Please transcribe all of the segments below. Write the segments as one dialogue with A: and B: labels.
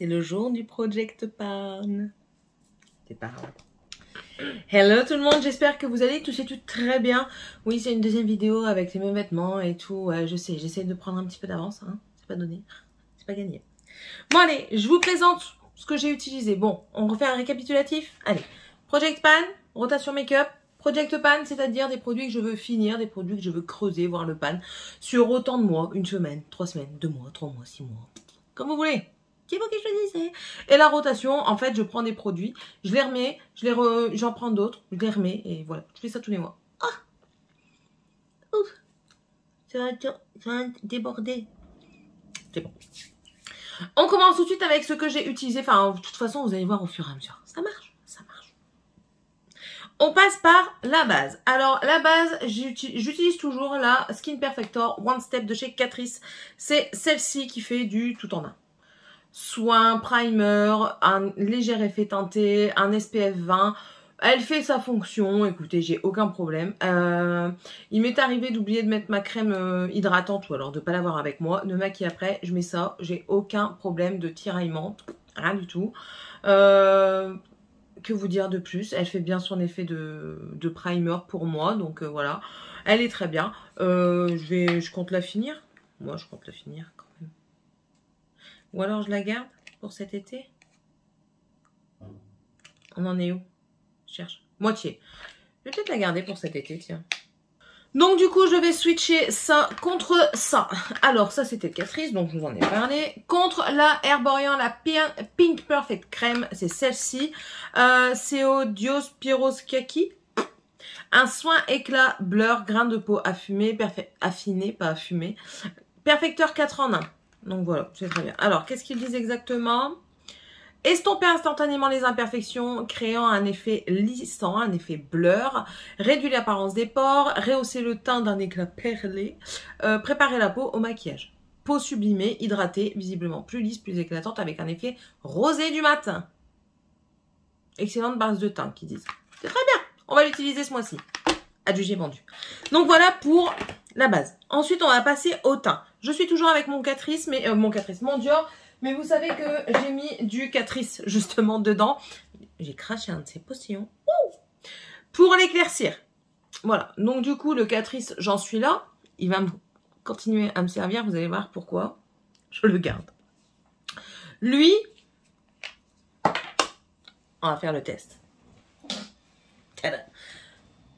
A: C'est le jour du Project Pan. Tes parents. Hello tout le monde, j'espère que vous allez tous et toutes très bien. Oui, c'est une deuxième vidéo avec les mêmes vêtements et tout. Ouais, je sais, j'essaie de prendre un petit peu d'avance. Hein. C'est pas donné, c'est pas gagné. Bon allez, je vous présente ce que j'ai utilisé. Bon, on refait un récapitulatif. Allez, Project Pan, rotation make-up. Project Pan, c'est-à-dire des produits que je veux finir, des produits que je veux creuser, voir le pan, sur autant de mois, une semaine, 3 semaines, 2 mois, 3 mois, 6 mois, comme vous voulez. C'est vous qui choisissez. Et la rotation, en fait, je prends des produits, je les remets, j'en prends d'autres, je les remets, et voilà, je fais ça tous les mois. Ah, ouf, ça va déborder. C'est bon. On commence tout de suite avec ce que j'ai utilisé, enfin, de toute façon, vous allez voir au fur et à mesure. Ça marche, ça marche. On passe par la base. Alors, la base, j'utilise toujours la Skin Perfector One Step de chez Catrice. C'est celle-ci qui fait du tout en un. Soin, primer, un léger effet teinté, un SPF 20. Elle fait sa fonction. Écoutez, j'ai aucun problème. Il m'est arrivé d'oublier de mettre ma crème hydratante ou alors de pas l'avoir avec moi. De maquiller après, je mets ça. J'ai aucun problème de tiraillement. Rien du tout. Que vous dire de plus? Elle fait bien son effet de primer pour moi, donc voilà. Elle est très bien. Je compte la finir. Moi, je compte la finir quand même. Ou alors je la garde pour cet été. On en est où? Je cherche. Moitié. Je vais peut-être la garder pour cet été, tiens. Donc du coup, je vais switcher ça contre ça. Alors ça, c'était Catrice, donc je vous en ai parlé. Contre la Herborian, la Pink Perfect Crème, c'est celle-ci. C'est au Dios Pyros Kaki. Un soin éclat blur, grain de peau affumé, affiné, pas affumé. Perfecteur 4 en 1. Donc voilà, c'est très bien. Alors, qu'est-ce qu'ils disent exactement? Estomper instantanément les imperfections, créant un effet lissant, un effet blur, réduire l'apparence des pores, rehausser le teint d'un éclat perlé, préparer la peau au maquillage. Peau sublimée, hydratée, visiblement plus lisse, plus éclatante, avec un effet rosé du matin. Excellente base de teint, qu'ils disent. C'est très bien, on va l'utiliser ce mois-ci. Adjugé vendu. Donc voilà pour la base. Ensuite, on va passer au teint. Je suis toujours avec mon Catrice, mais mon Dior. Mais vous savez que j'ai mis du Catrice justement dedans. J'ai craché un de ces potions. Pour l'éclaircir. Voilà. Donc du coup, le Catrice, j'en suis là. Il va continuer à me servir. Vous allez voir pourquoi. Je le garde. Lui, on va faire le test.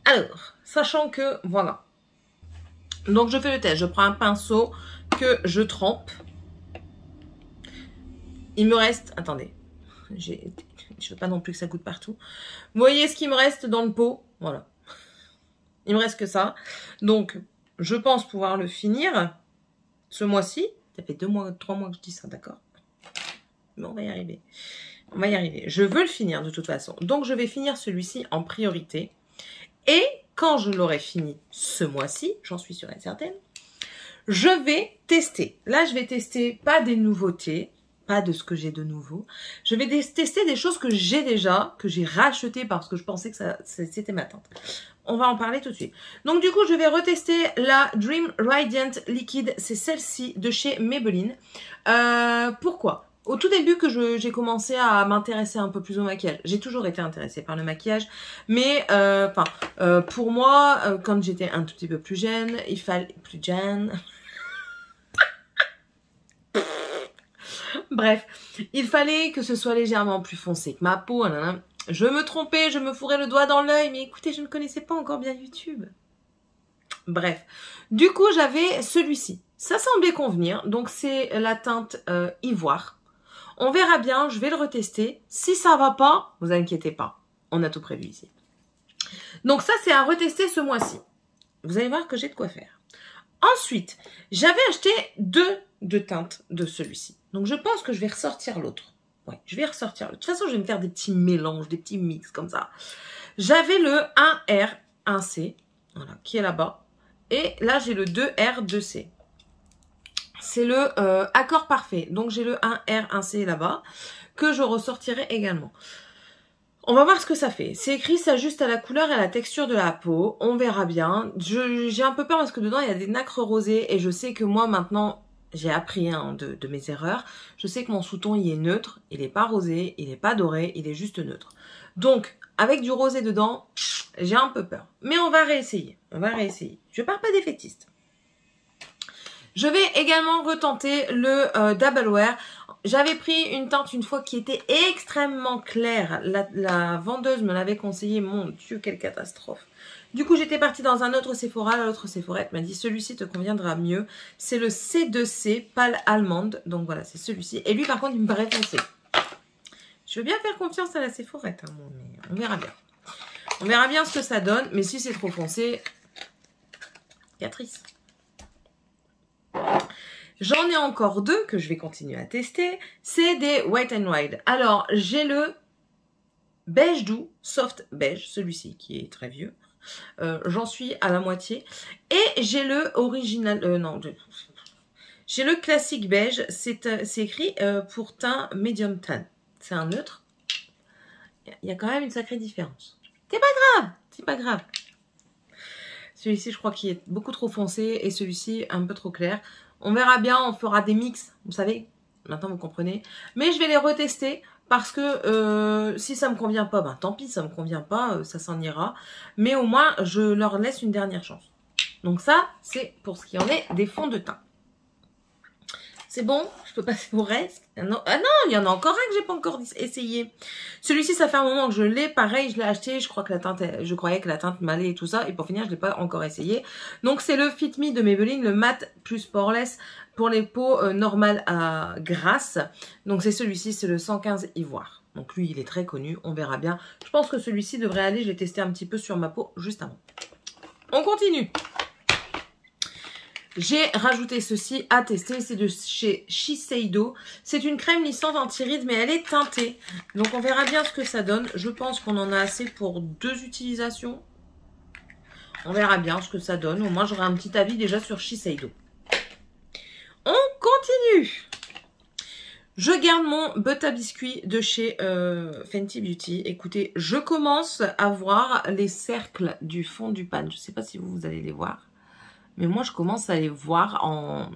A: Alors, sachant que, voilà. Donc je fais le test. Je prends un pinceau que je trempe. Il me reste, attendez, je veux pas non plus que ça goûte partout. Vous voyez ce qu'il me reste dans le pot? Voilà. Il me reste que ça. Donc, je pense pouvoir le finir ce mois-ci. Ça fait 2 mois, 3 mois que je dis ça, d'accord? Mais on va y arriver. On va y arriver. Je veux le finir de toute façon. Donc, je vais finir celui-ci en priorité. Et quand je l'aurai fini ce mois-ci, j'en suis sûre et certaine, je vais tester. Là, je vais tester pas des nouveautés, pas de ce que j'ai de nouveau. Je vais tester des choses que j'ai déjà, que j'ai rachetées parce que je pensais que c'était ma tante. On va en parler tout de suite. Donc du coup, je vais retester la Dream Radiant Liquid. C'est celle-ci de chez Maybelline. Pourquoi? Au tout début que j'ai commencé à m'intéresser un peu plus au maquillage, j'ai toujours été intéressée par le maquillage, mais pour moi, quand j'étais un tout petit peu plus jeune, il fallait... Plus jeune... Bref, il fallait que ce soit légèrement plus foncé que ma peau. Nanana. Je me trompais, je me fourrais le doigt dans l'œil, mais écoutez, je ne connaissais pas encore bien YouTube. Bref, du coup, j'avais celui-ci. Ça semblait convenir, donc c'est la teinte ivoire. On verra bien, je vais le retester. Si ça va pas, vous inquiétez pas, on a tout prévu ici. Donc ça, c'est à retester ce mois-ci. Vous allez voir que j'ai de quoi faire. Ensuite, j'avais acheté 2 teintes de celui-ci. Donc, je pense que je vais ressortir l'autre. Ouais, je vais ressortir l'autre. De toute façon, je vais me faire des petits mélanges, des petits mix comme ça. J'avais le 1R, 1C, voilà, qui est là-bas. Et là, j'ai le 2R, 2C. C'est le accord parfait. Donc, j'ai le 1R, 1C là-bas, que je ressortirai également. On va voir ce que ça fait. C'est écrit, s'ajuste à la couleur et à la texture de la peau. On verra bien. J'ai un peu peur parce que dedans, il y a des nacres rosées. Et je sais que moi, maintenant, j'ai appris de mes erreurs. Je sais que mon sous-ton, il est neutre. Il n'est pas rosé, il n'est pas doré, il est juste neutre. Donc, avec du rosé dedans, j'ai un peu peur. Mais on va réessayer. On va réessayer. Je pars pas défaitiste. Je vais également retenter le Double Wear. J'avais pris une teinte une fois qui était extrêmement claire. La vendeuse me l'avait conseillé. Mon Dieu, quelle catastrophe. Du coup, j'étais partie dans un autre Sephora. L'autre Sephora m'a dit, celui-ci te conviendra mieux. C'est le C2C Pâle Allemande. Donc voilà, c'est celui-ci. Et lui, par contre, il me paraît foncé. Je veux bien faire confiance à la Sephora, hein, mais on verra bien. On verra bien ce que ça donne. Mais si c'est trop foncé, Catrice. J'en ai encore deux que je vais continuer à tester. C'est des Wet n Wild. Alors, j'ai le beige doux, soft beige, celui-ci qui est très vieux. J'en suis à la moitié. Et j'ai le original, j'ai le classique beige. C'est écrit pour teint medium tan. C'est un neutre. Il y a quand même une sacrée différence. C'est pas grave, c'est pas grave. Celui-ci, je crois qu'il est beaucoup trop foncé et celui-ci un peu trop clair. On verra bien, on fera des mix, vous savez. Maintenant, vous comprenez. Mais je vais les retester parce que si ça me convient pas, ben tant pis, ça me convient pas, ça s'en ira. Mais au moins, je leur laisse une dernière chance. Donc ça, c'est pour ce qui en est des fonds de teint. C'est bon, je peux passer au reste. Ah non, il y en a encore un que j'ai pas encore essayé. Celui-ci, ça fait un moment que je l'ai. Pareil, je l'ai acheté. Je crois que la teinte, je croyais que la teinte m'allait et tout ça. Et pour finir, je l'ai pas encore essayé. Donc, c'est le Fit Me de Maybelline, le matte plus poreless pour les peaux normales à grasse. Donc, c'est celui-ci, c'est le 115 ivoire. Donc, lui, il est très connu. On verra bien. Je pense que celui-ci devrait aller. Je l'ai testé un petit peu sur ma peau juste avant. On continue. J'ai rajouté ceci à tester, c'est de chez Shiseido. C'est une crème lissante anti-rides, mais elle est teintée. Donc on verra bien ce que ça donne. Je pense qu'on en a assez pour 2 utilisations. On verra bien ce que ça donne. Au moins j'aurai un petit avis déjà sur Shiseido. On continue. Je garde mon beurre à biscuit de chez Fenty Beauty. Écoutez, je commence à voir les cercles du fond du pan. Je ne sais pas si vous allez les voir. Mais moi, je commence à les voir en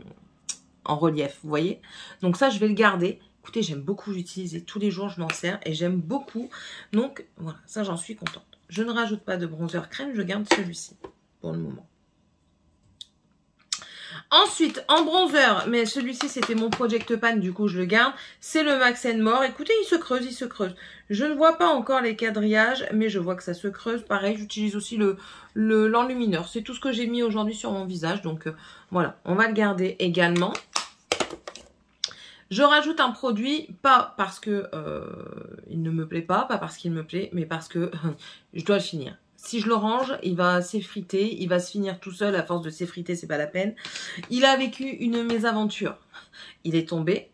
A: relief, vous voyez. Donc ça, je vais le garder. Écoutez, j'aime beaucoup l'utiliser. Tous les jours, je m'en sers et j'aime beaucoup. Donc, voilà, ça, j'en suis contente. Je ne rajoute pas de bronzer crème, je garde celui-ci pour le moment. Ensuite, en bronzer, mais celui-ci, c'était mon Project Pan, du coup, je le garde. C'est le Max & More. Écoutez, il se creuse, il se creuse. Je ne vois pas encore les quadrillages, mais je vois que ça se creuse. Pareil, j'utilise aussi l'enlumineur. C'est tout ce que j'ai mis aujourd'hui sur mon visage. Donc, voilà, on va le garder également. Je rajoute un produit, pas parce que il ne me plaît pas parce qu'il me plaît, mais parce que je dois le finir. Si je le range, il va s'effriter, il va se finir tout seul. À force de s'effriter, c'est pas la peine. Il a vécu une mésaventure. Il est tombé.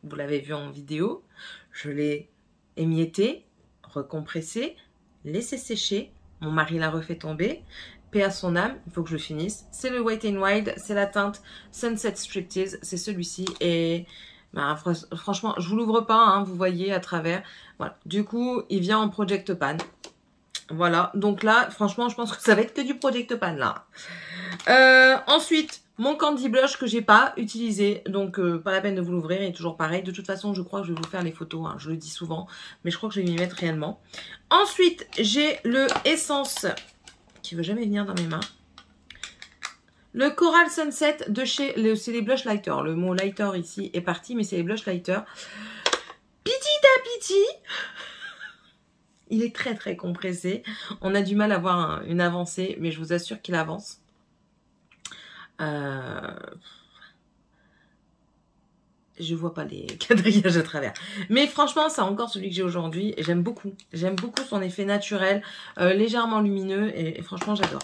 A: Vous l'avez vu en vidéo. Je l'ai émietté, recompressé, laissé sécher. Mon mari l'a refait tomber. Paix à son âme, il faut que je le finisse. C'est le Wet n Wild, c'est la teinte Sunset Striptease. C'est celui-ci. Et bah, franchement, je vous l'ouvre pas, hein, vous voyez à travers. Voilà. Du coup, il vient en Project Pan. Voilà, donc là, franchement, je pense que ça va être que du Project Pan, là. Ensuite, mon Candy Blush que j'ai pas utilisé, donc pas la peine de vous l'ouvrir, il est toujours pareil. De toute façon, je crois que je vais vous faire les photos, hein, je le dis souvent, mais je crois que je vais m'y mettre réellement. Ensuite, j'ai le Essence, qui veut jamais venir dans mes mains. Le Coral Sunset de chez, c'est les Blush Lighter. Le mot lighter ici est parti, mais c'est les Blush Lighter. Petit à petit... Il est très très compressé. On a du mal à voir une avancée, mais je vous assure qu'il avance. Je vois pas les quadrillages à travers. Mais franchement, c'est encore celui que j'ai aujourd'hui. J'aime beaucoup. J'aime beaucoup son effet naturel, légèrement lumineux. Et franchement, j'adore.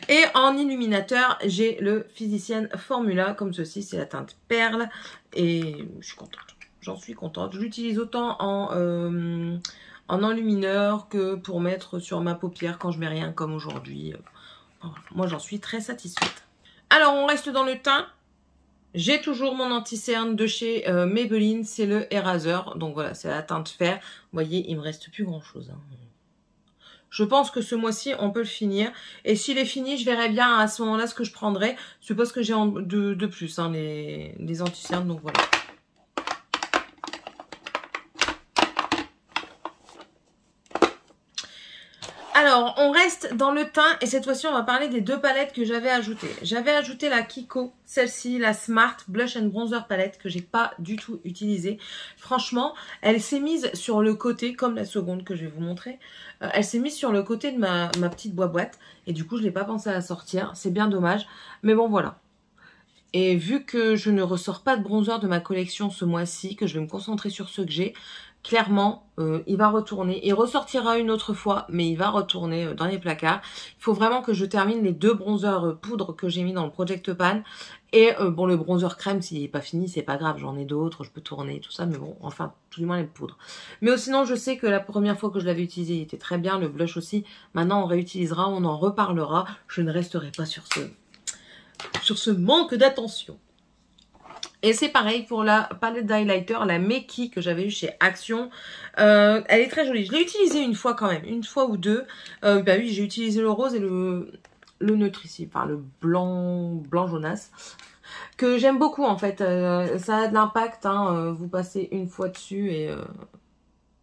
A: Et en illuminateur, j'ai le Physician Formula, comme ceci. C'est la teinte perle. Et je suis contente. J'en suis contente. Je l'utilise autant en enlumineur que pour mettre sur ma paupière quand je mets rien comme aujourd'hui. Moi, j'en suis très satisfaite. Alors, on reste dans le teint. J'ai toujours mon anti-cerne de chez Maybelline. C'est le Eraser. Donc voilà, c'est la teinte fer. Vous voyez, il me reste plus grand-chose. Hein. Je pense que ce mois-ci, on peut le finir. Et s'il est fini, je verrai bien à ce moment-là ce que je prendrai. Je suppose que j'ai de plus, hein, les anti-cernes, donc voilà. Alors, on reste dans le teint et cette fois-ci, on va parler des 2 palettes que j'avais ajoutées. J'avais ajouté la Kiko, celle-ci, la Smart Blush and Bronzer palette que j'ai pas du tout utilisée. Franchement, elle s'est mise sur le côté, comme la seconde que je vais vous montrer. Elle s'est mise sur le côté de ma petite boîte et du coup, je n'ai pas pensé à la sortir. C'est bien dommage, mais bon, voilà. Et vu que je ne ressors pas de bronzer de ma collection ce mois-ci, que je vais me concentrer sur ceux que j'ai, clairement, il va retourner. Il ressortira une autre fois, mais il va retourner dans les placards. Il faut vraiment que je termine les 2 bronzers poudre que j'ai mis dans le Project Pan. Et bon, le bronzer crème, s'il n'est pas fini, c'est pas grave. J'en ai d'autres, je peux tourner, tout ça. Mais bon, enfin, tout du moins les poudres. Mais sinon, je sais que la première fois que je l'avais utilisé, il était très bien. Le blush aussi. Maintenant, on réutilisera, on en reparlera. Je ne resterai pas sur ce manque d'attention. Et c'est pareil pour la palette d'highlighter, la Meki que j'avais eue chez Action. Elle est très jolie. Je l'ai utilisée une fois quand même, une fois ou deux. Bah oui, j'ai utilisé le rose et le neutre ici, enfin le blanc jaunasse, que j'aime beaucoup en fait. Ça a de l'impact, hein, vous passez une fois dessus et...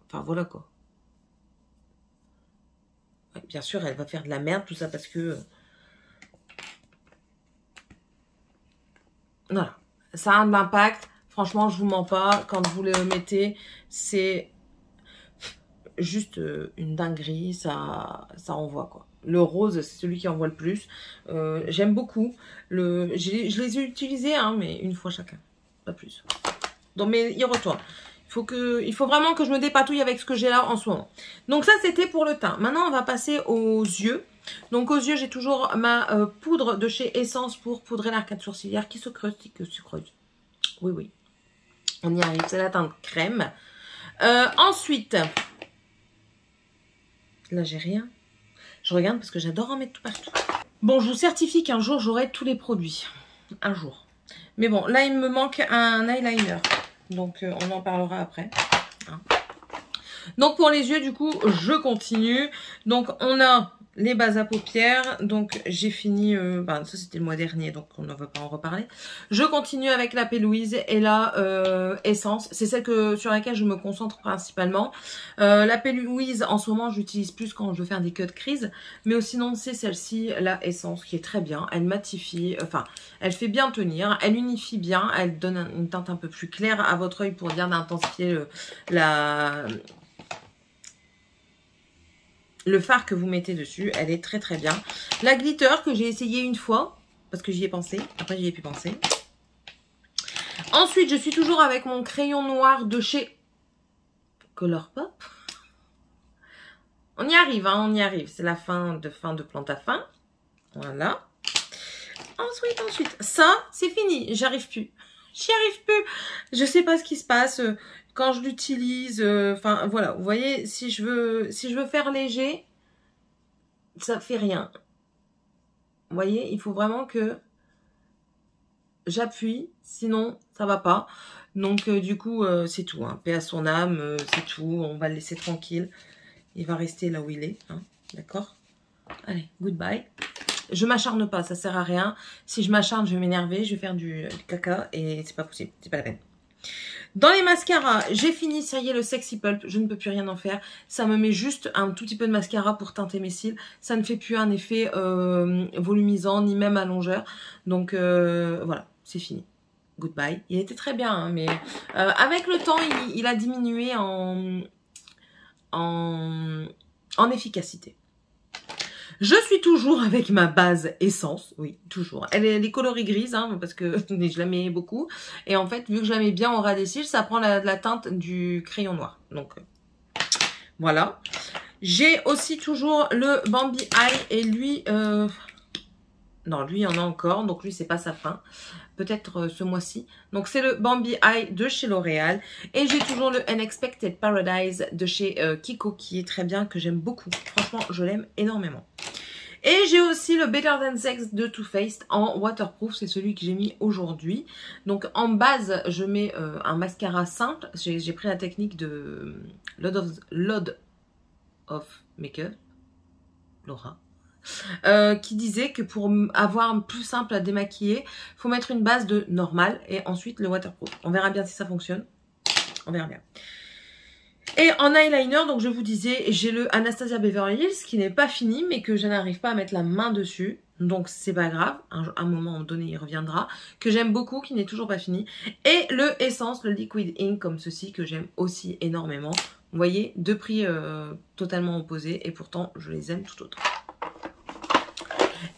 A: Enfin voilà quoi. Ouais, bien sûr, elle va faire de la merde tout ça parce que... Voilà. Ça a un impact. Franchement, je vous mens pas. Quand vous le mettez, c'est juste une dinguerie. Ça envoie quoi. Le rose, c'est celui qui envoie le plus. J'aime beaucoup. Je les ai utilisés, hein, mais une fois chacun. Pas plus. Donc, mais il retourne. Il faut vraiment que je me dépatouille avec ce que j'ai là en ce moment. Donc ça, c'était pour le teint. Maintenant, on va passer aux yeux. Donc aux yeux, j'ai toujours ma poudre de chez Essence pour poudrer l'arcade sourcilière qui se creuse, Oui, oui. On y arrive. C'est la teinte crème. Ensuite, là, j'ai rien. Je regarde parce que j'adore en mettre tout partout. Bon, je vous certifie qu'un jour, j'aurai tous les produits. Un jour. Mais bon, là, il me manque un eyeliner. Donc, on en parlera après. Hein. Donc, pour les yeux, du coup, je continue. Donc, on a les bases à paupières. Donc, j'ai fini... ça, c'était le mois dernier, donc on ne va pas en reparler. Je continue avec la P. Louise et la Essence. C'est celle sur laquelle je me concentre principalement. La P. Louise, en ce moment, j'utilise plus quand je veux faire des cuts crise. Mais sinon, c'est celle-ci, la Essence, qui est très bien. Elle matifie, enfin, elle fait bien tenir. Elle unifie bien. Elle donne une teinte un peu plus claire à votre œil pour dire d'intensifier le fard que vous mettez dessus. Elle est très très bien. La glitter que j'ai essayé une fois, parce que j'y ai pensé. Après, j'y ai pu penser. Ensuite, je suis toujours avec mon crayon noir de chez Colourpop. On y arrive, hein, on y arrive. C'est la fin de plante à fin. Voilà. Ensuite, ça, c'est fini. J'arrive plus. J'y arrive plus. Je sais pas ce qui se passe quand je l'utilise. Enfin, voilà. Vous voyez, si je veux faire léger, ça fait rien. Vous voyez, il faut vraiment que j'appuie, sinon ça va pas. Donc, du coup, c'est tout. Hein. Paix à son âme, c'est tout. On va le laisser tranquille. Il va rester là où il est. Hein. D'accord? Allez, goodbye. Je m'acharne pas, ça sert à rien. Si je m'acharne, je vais m'énerver, je vais faire du caca et c'est pas possible, c'est pas la peine. Dans les mascaras, j'ai fini, ça y est, le Sexy Pulp, je ne peux plus rien en faire. Ça me met juste un tout petit peu de mascara pour teinter mes cils. Ça ne fait plus un effet volumisant, ni même allongeur. Donc voilà, c'est fini. Goodbye. Il était très bien, hein, mais avec le temps, il a diminué en efficacité. Je suis toujours avec ma base Essence, oui, toujours. Elle est colorée grise, hein, parce que je la mets beaucoup. Et en fait, vu que je la mets bien au ras des cils, ça prend la teinte du crayon noir. Donc, voilà. J'ai aussi toujours le Bambi Eye et lui... Non, lui, il y en a encore, donc lui, c'est pas sa fin. Peut-être ce mois-ci. Donc, c'est le Bambi Eye de chez L'Oréal. Et j'ai toujours le Unexpected Paradise de chez Kiko, qui est très bien, que j'aime beaucoup. Franchement, je l'aime énormément. Et j'ai aussi le Better Than Sex de Too Faced en waterproof. C'est celui que j'ai mis aujourd'hui. Donc, en base, je mets un mascara simple. J'ai pris la technique de Load of Makeup. Laura, qui disait que pour avoir plus simple à démaquiller, il faut mettre une base de normal et ensuite le waterproof. On verra bien si ça fonctionne. On verra bien. Et en eyeliner, donc je vous disais, j'ai le Anastasia Beverly Hills qui n'est pas fini, mais que je n'arrive pas à mettre la main dessus. Donc c'est pas grave, un moment donné il reviendra. Que j'aime beaucoup, qui n'est toujours pas fini. Et le Essence, le Liquid Ink comme ceci, que j'aime aussi énormément. Vous voyez, deux prix totalement opposés et pourtant je les aime tout autant.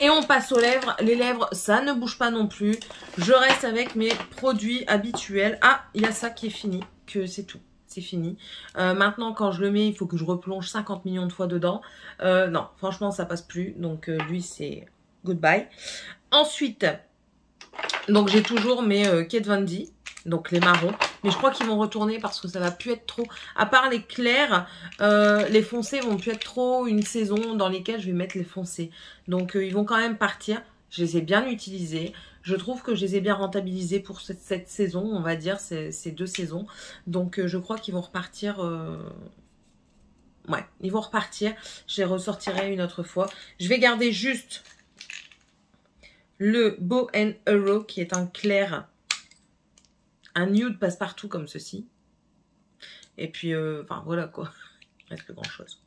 A: Et on passe aux lèvres. Les lèvres, ça ne bouge pas non plus. Je reste avec mes produits habituels. Ah, il y a ça qui est fini, que c'est tout. C'est fini. Maintenant, quand je le mets, il faut que je replonge 50 millions de fois dedans. Non, franchement, ça passe plus. Donc, lui, c'est goodbye. Ensuite, donc j'ai toujours mes Kat Von D, donc les marrons. Mais je crois qu'ils vont retourner parce que ça va plus être trop. À part les clairs, les foncés vont plus être trop une saison dans lesquelles je vais mettre les foncés. Donc, ils vont quand même partir. Je les ai bien utilisés. Je trouve que je les ai bien rentabilisés pour cette saison, on va dire, ces deux saisons. Donc, je crois qu'ils vont repartir. Ouais, ils vont repartir. Je les ressortirai une autre fois. Je vais garder juste le Bow & Arrow, qui est un clair, un nude passe-partout comme ceci. Et puis, enfin, voilà quoi. Il reste plus grand-chose.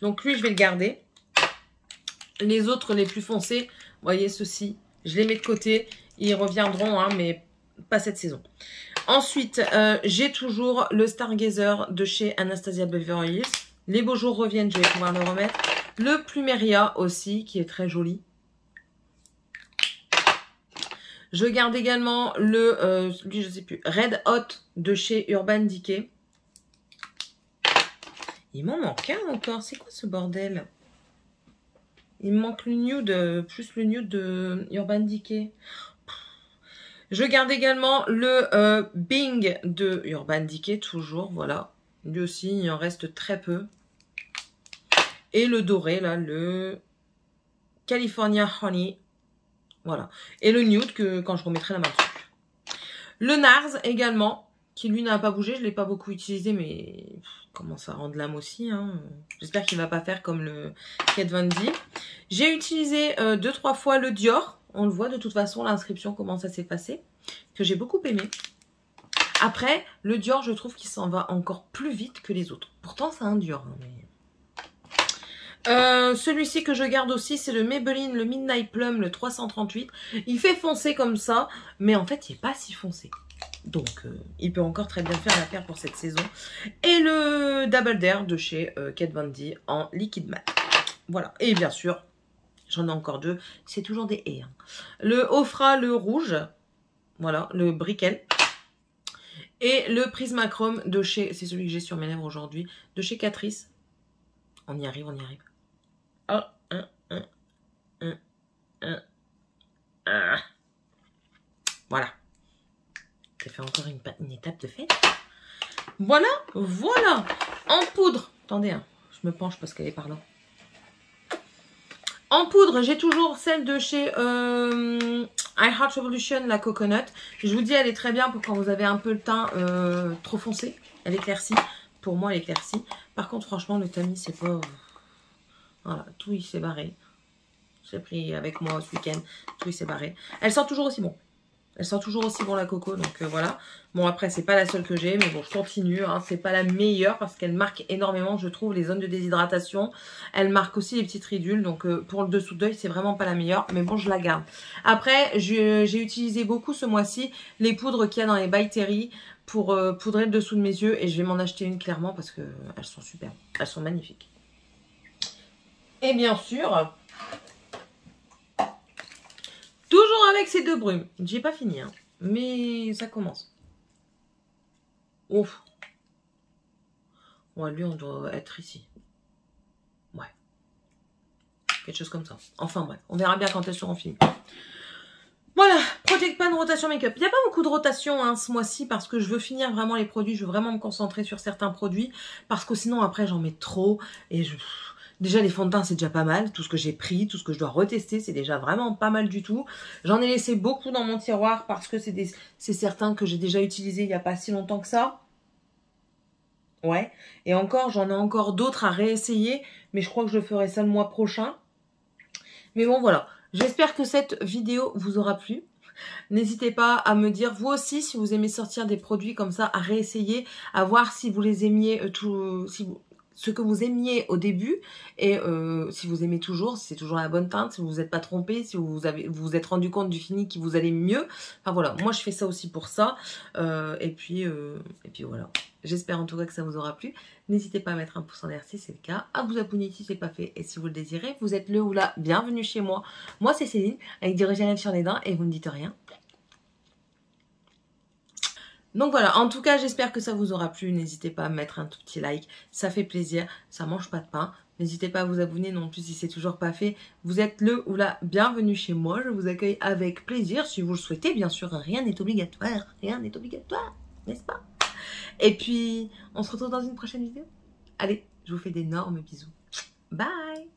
A: Donc, lui, je vais le garder. Les autres, les plus foncés, vous voyez, ceux-ci, je les mets de côté. Ils reviendront, hein, mais pas cette saison. Ensuite, j'ai toujours le Stargazer de chez Anastasia Beverly Hills. Les beaux jours reviennent, je vais pouvoir le remettre. Le Plumeria aussi, qui est très joli. Je garde également le, lui, je sais plus, Red Hot de chez Urban Decay. Il m'en manque un encore. C'est quoi ce bordel ? Il me manque le nude, plus le nude de Urban Decay. Je garde également le Bing de Urban Decay, toujours, voilà. Lui aussi, il en reste très peu. Et le doré, là, le California Honey. Voilà. Et le nude, que quand je remettrai la main dessus. Le NARS également, qui lui n'a pas bougé. Je ne l'ai pas beaucoup utilisé, mais comment ça rend de l'âme aussi. Hein. J'espère qu'il ne va pas faire comme le Kat Von D. J'ai utilisé 2-3 fois le Dior. On le voit de toute façon, l'inscription commence à s'effacer. Que j'ai beaucoup aimé. Après, le Dior, je trouve qu'il s'en va encore plus vite que les autres. Pourtant, c'est un Dior. Hein, mais... celui-ci que je garde aussi, c'est le Maybelline, le Midnight Plum, le 338. Il fait foncé comme ça, mais en fait, il n'est pas si foncé. Donc, il peut encore très bien faire l'affaire pour cette saison. Et le Double Dare de chez Kat Von D en liquide mat. Voilà. Et bien sûr, j'en ai encore deux. C'est toujours des haies. Hein. Le Ofra, le rouge. Voilà, le Brickell. Et le Prismachrome de chez... C'est celui que j'ai sur mes lèvres aujourd'hui. De chez Catrice. On y arrive, on y arrive. Oh, voilà. J'ai fait encore une étape de fête. Voilà, voilà. En poudre. Attendez, hein, je me penche parce qu'elle est par là. En poudre, j'ai toujours celle de chez I Heart Revolution, la Coconut. Je vous dis, elle est très bien pour quand vous avez un peu le teint trop foncé. Elle éclaircit. Pour moi, elle éclaircit. Par contre, franchement, le tamis, c'est pas... Voilà, tout il s'est barré. J'ai pris avec moi ce week-end. Tout il s'est barré. Elle sent toujours aussi bon. Elle sent toujours aussi bon la coco. Donc voilà. Bon, après, c'est pas la seule que j'ai. Mais bon, je continue. Hein. C'est pas la meilleure parce qu'elle marque énormément, je trouve, les zones de déshydratation. Elle marque aussi les petites ridules. Donc pour le dessous d'œil, c'est vraiment pas la meilleure. Mais bon, je la garde. Après, j'ai utilisé beaucoup ce mois-ci les poudres qu'il y a dans les By Terry pour poudrer le dessous de mes yeux. Et je vais m'en acheter une clairement parce que elles sont superbes. Elles sont magnifiques. Et bien sûr, toujours avec ces deux brumes. J'ai pas fini, hein, mais ça commence. Ouf. Ouais, lui, on doit être ici. Ouais. Quelque chose comme ça. Enfin, bref. On verra bien quand elles seront finies. Voilà, Project Pan rotation make-up. Il n'y a pas beaucoup de rotation hein, ce mois-ci parce que je veux finir vraiment les produits. Je veux vraiment me concentrer sur certains produits parce que sinon, après, j'en mets trop et je... Déjà, les fonds de teint, c'est déjà pas mal. Tout ce que j'ai pris, tout ce que je dois retester, c'est déjà vraiment pas mal du tout. J'en ai laissé beaucoup dans mon tiroir parce que c'est certains que j'ai déjà utilisés il n'y a pas si longtemps que ça. Ouais. Et encore, j'en ai encore d'autres à réessayer. Mais je crois que je ferai ça le mois prochain. Mais bon, voilà. J'espère que cette vidéo vous aura plu. N'hésitez pas à me dire, vous aussi, si vous aimez sortir des produits comme ça, à réessayer, à voir si vous les aimiez, ce que vous aimiez au début, et si vous aimez toujours, si c'est toujours la bonne teinte, si vous vous êtes pas trompé, si vous vous êtes rendu compte du fini qui vous allait mieux. Enfin voilà, moi je fais ça aussi pour ça. Et puis voilà. J'espère en tout cas que ça vous aura plu. N'hésitez pas à mettre un pouce en l'air si c'est le cas, à vous abonner si c'est pas fait, et si vous le désirez, vous êtes le ou la bienvenue chez moi. Moi c'est Céline, avec du Original sur les dents, et vous ne dites rien. Donc voilà, en tout cas, j'espère que ça vous aura plu. N'hésitez pas à mettre un tout petit like, ça fait plaisir, ça mange pas de pain. N'hésitez pas à vous abonner non plus si c'est toujours pas fait. Vous êtes le ou la bienvenue chez moi, je vous accueille avec plaisir si vous le souhaitez. Bien sûr, rien n'est obligatoire, n'est-ce pas? Et puis, on se retrouve dans une prochaine vidéo. Allez, je vous fais d'énormes bisous. Bye!